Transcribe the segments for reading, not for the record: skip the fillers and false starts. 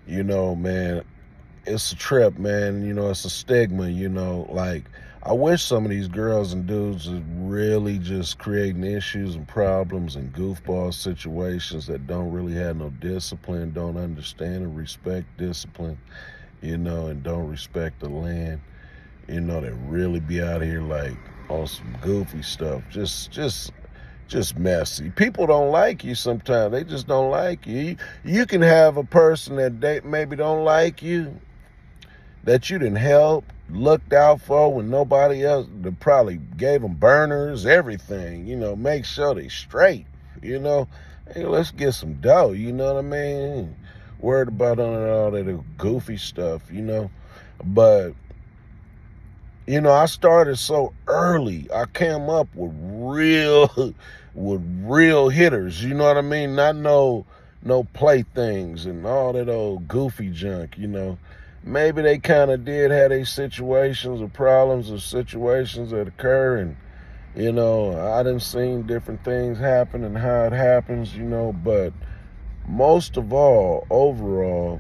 You know, man, it's a trip, man. You know, it's a stigma, you know. Like, I wish some of these girls and dudes is really just creating issues and problems and goofball situations that don't really have no discipline, don't understand and respect discipline, you know, and don't respect the land, you know, that really be out here like on some goofy stuff. Just messy. People don't like you sometimes. They just don't like you. You can have a person that they maybe don't like you, that you didn't help, looked out for when nobody else, that probably gave them burners, everything, you know, make sure they straight, you know. Hey, let's get some dough, you know what I mean? Worried about all that goofy stuff, you know. But, you know, I started so early. I came up with real with real hitters, you know what I mean? Not no playthings and all that old goofy junk, you know. Maybe they kind of did have their situations or problems or situations that occur, and you know, I done seen different things happen and how it happens, you know, but most of all, overall,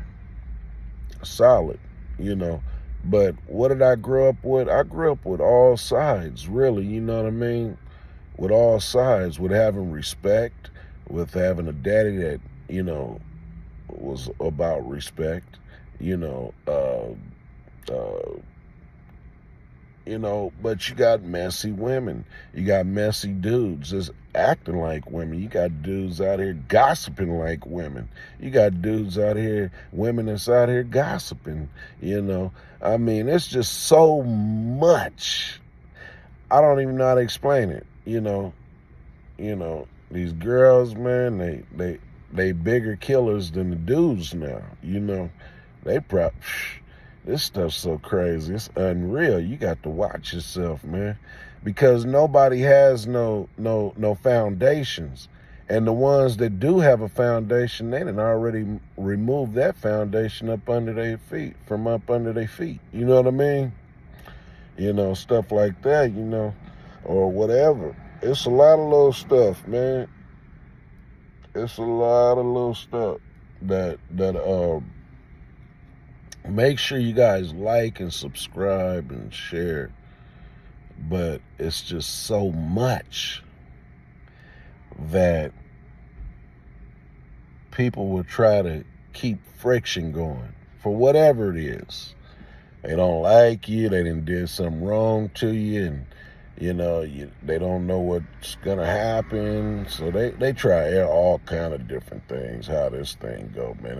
solid, you know. But what did I grow up with? I grew up with all sides, really, you know what I mean? With all sides, with having respect, with having a daddy that, you know, was about respect, you know, uh, you know, but you got messy women. You got messy dudes that's acting like women. You got dudes out here gossiping like women. You got dudes out here, women that's out here gossiping, you know. I mean, it's just so much. I don't even know how to explain it, you know. You know, these girls, man, they bigger killers than the dudes now, you know. They probably, this stuff's so crazy. It's unreal. You got to watch yourself, man, because nobody has no foundations, and the ones that do have a foundation, they done already removed that foundation up under their feet, from up under their feet. You know what I mean? You know, stuff like that. You know, or whatever. It's a lot of little stuff, man. It's a lot of little stuff that make sure you guys like and subscribe and share. But it's just so much that people will try to keep friction going for whatever it is. They don't like you, they done did something wrong to you, and you know, they don't know what's gonna happen, so they try all kind of different things. How this thing go, man?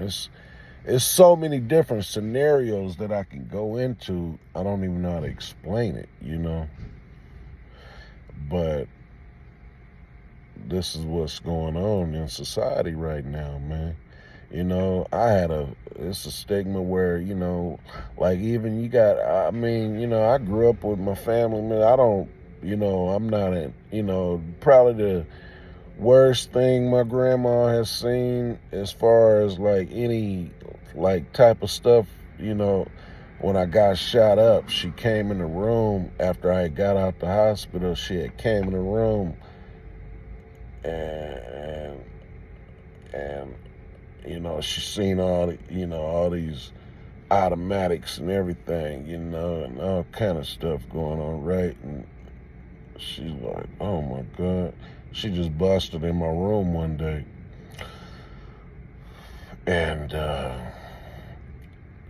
It's so many different scenarios that I can go into. I don't even know how to explain it, you know. But this is what's going on in society right now, man. You know, it's a stigma where, you know, like even you got, I mean, you know, I grew up with my family, man. I don't, you know, I'm not in, you know, probably the worst thing my grandma has seen as far as like any like type of stuff, you know, when I got shot up, she came in the room after I got out the hospital. She had came in the room and and you know, she seen all the, you know, all these automatics and everything, you know, and all kind of stuff going on, right? And she's like, oh my God. She just busted in my room one day. And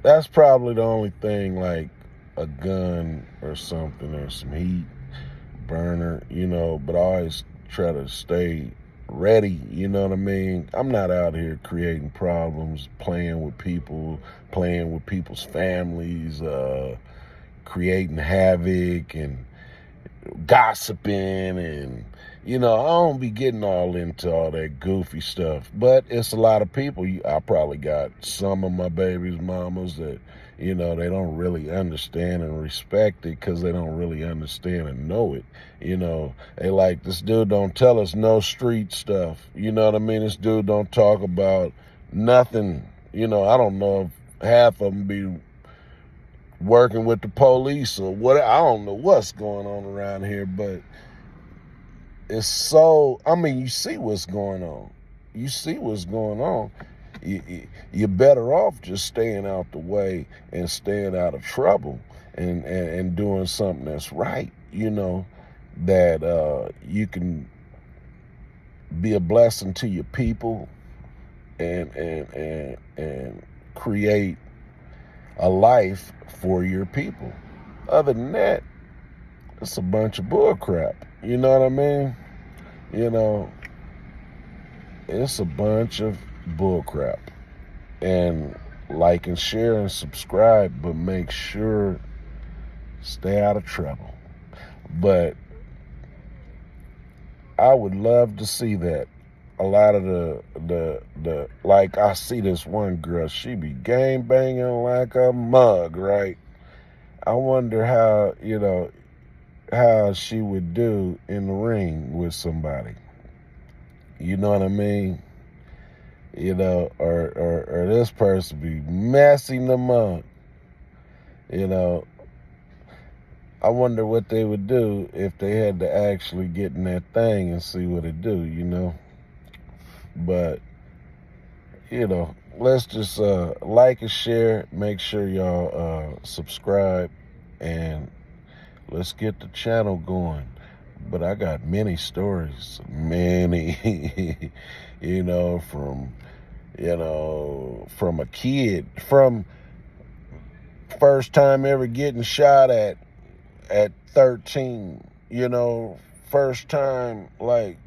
that's probably the only thing, like a gun or something or some heat burner, you know, but I always try to stay ready, you know what I mean? I'm not out here creating problems, playing with people's families, creating havoc and gossiping, and you know, I don't be getting all into all that goofy stuff. But it's a lot of people. I probably got some of my baby's mamas that, you know, they don't really understand and respect it because they don't really understand and know it. You know, they like, this dude don't tell us no street stuff. You know what I mean? This dude don't talk about nothing. You know, I don't know if half of them be working with the police or what. I don't know what's going on around here, but it's so, I mean, you see what's going on. You see what's going on. you're better off just staying out the way and staying out of trouble and doing something that's right, that you can be a blessing to your people and create a life for your people. Other than that, it's a bunch of bull crap. You know what I mean? It's a bunch of bull crap. And like and share and subscribe, but make sure stay out of trouble. But I would love to see that. A lot of the like, I see this one girl, she be gang banging like a mug, right? I wonder how she would do in the ring with somebody. You know what I mean? Or this person be messing them up. I wonder what they would do if they had to actually get in that thing and see what it do. But, let's just like and share. Make sure y'all subscribe, and let's get the channel going. But I got many stories, many, from a kid, from first time ever getting shot at 13, first time, like,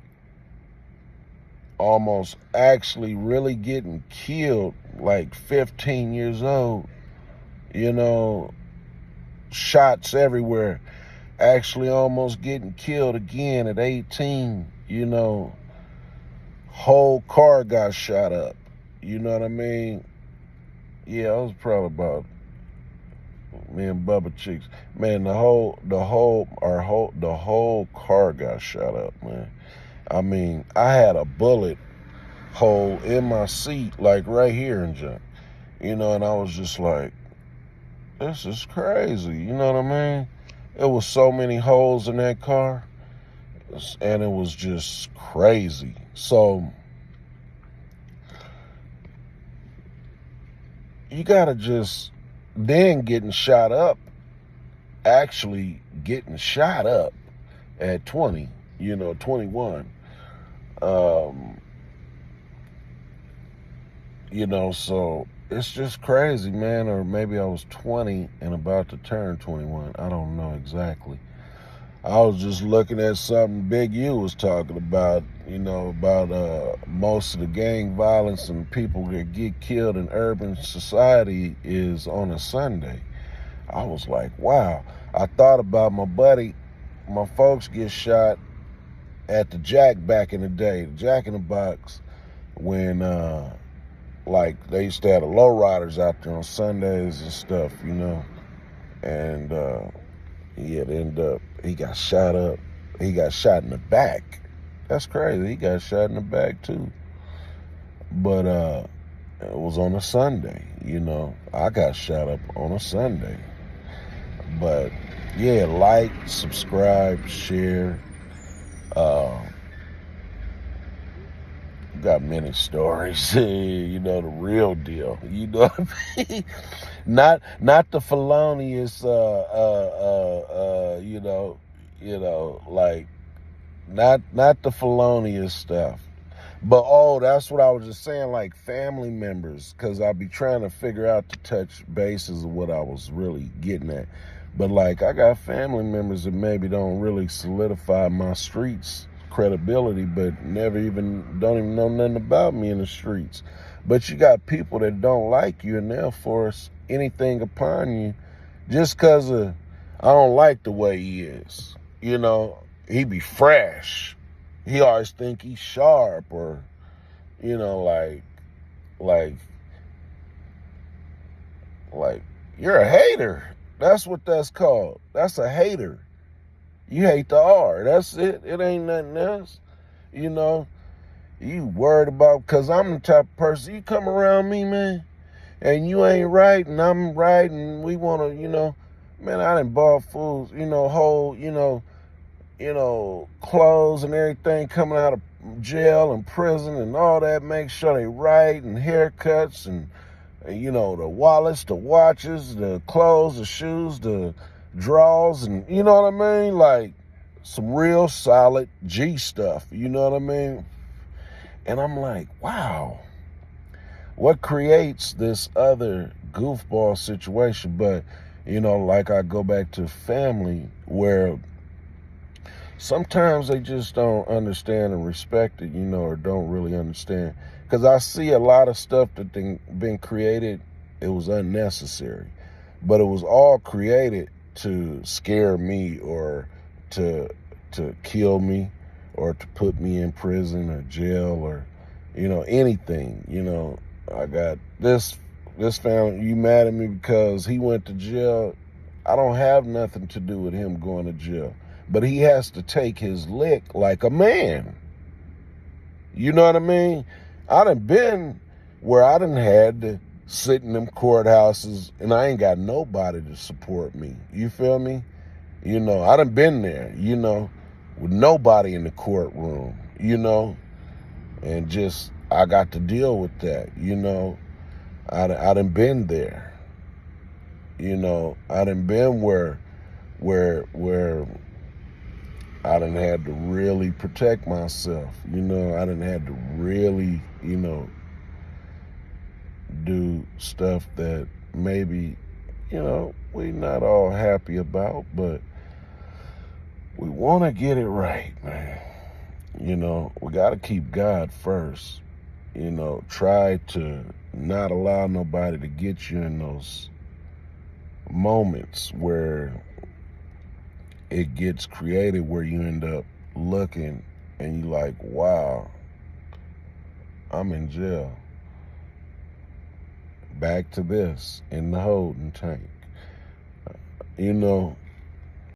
almost actually really getting killed, like 15 years old, shots everywhere, actually almost getting killed again at 18, whole car got shot up, you know what I mean? Yeah, I was probably about, me and Bubba Cheeks, man, the whole car got shot up, man. I mean, I had a bullet hole in my seat, like right here and junk, and I was just like, this is crazy, you know what I mean? It was so many holes in that car, and it was just crazy. So, you gotta just, then actually getting shot up at 20, 21. So it's just crazy, man. Or maybe I was 20 and about to turn 21. I don't know exactly. I was just looking at something Big U was talking about, about most of the gang violence and people that get killed in urban society is on a Sunday. I was like, wow. I thought about my buddy, my folks get shot at the Jack back in the day, the Jack in the Box, when like they used to have the lowriders out there on Sundays and stuff, and he got shot up. He got shot in the back. That's crazy. He got shot in the back too. But it was on a Sunday, I got shot up on a Sunday. But yeah, like, subscribe, share. Got many stories, the real deal. You know what I mean? Not the felonious, like, not the felonious stuff. But that's what I was just saying, like family members, because I'll be trying to figure out to touch bases of what I was really getting at. But like, I got family members that maybe don't really solidify my streets credibility, but don't even know nothing about me in the streets. But you got people that don't like you and they'll force anything upon you just because I don't like the way he is. He be fresh. He always think he's sharp, or, like you're a hater. That's what that's called. That's a hater. You hate the R. That's it. It ain't nothing else. You worried about, because I'm the type of person, you come around me, man, and you ain't right, and I'm right, and we want to, man, I done bought fools, whole, clothes and everything coming out of jail and prison and all that, make sure they right, and haircuts and the wallets, the watches, the clothes, the shoes, the drawers, and you know what I mean? Like some real solid G stuff, you know what I mean? And I'm like, wow, what creates this other goofball situation? But, like I go back to family where sometimes they just don't understand and respect it, or don't really understand. Because I see a lot of stuff that been created, it was unnecessary. But it was all created to scare me or to kill me or to put me in prison or jail or, anything. I got this family, you mad at me because he went to jail? I don't have nothing to do with him going to jail. But he has to take his lick like a man. You know what I mean? I done been where I done had to sit in them courthouses and I ain't got nobody to support me. You feel me? I done been there, with nobody in the courtroom, and just, I got to deal with that, I done been there. I done been where I done had to really protect myself. I done had to really, do stuff that maybe, we not all happy about, but we want to get it right, man. We got to keep God first. Try to not allow nobody to get you in those moments where it gets created, where you end up looking and you like, wow, I'm in jail. Back to this in the holding tank.